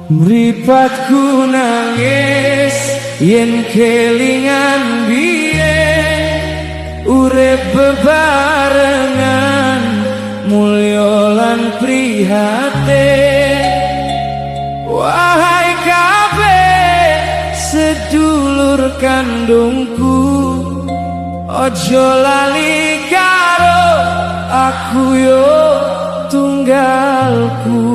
Mripatku nangis yen kelingan biyen urip bebarengan mulya lan prihatin. Wahai kabeh sedulur kandungku, ojo lali karo aku yo tunggalku.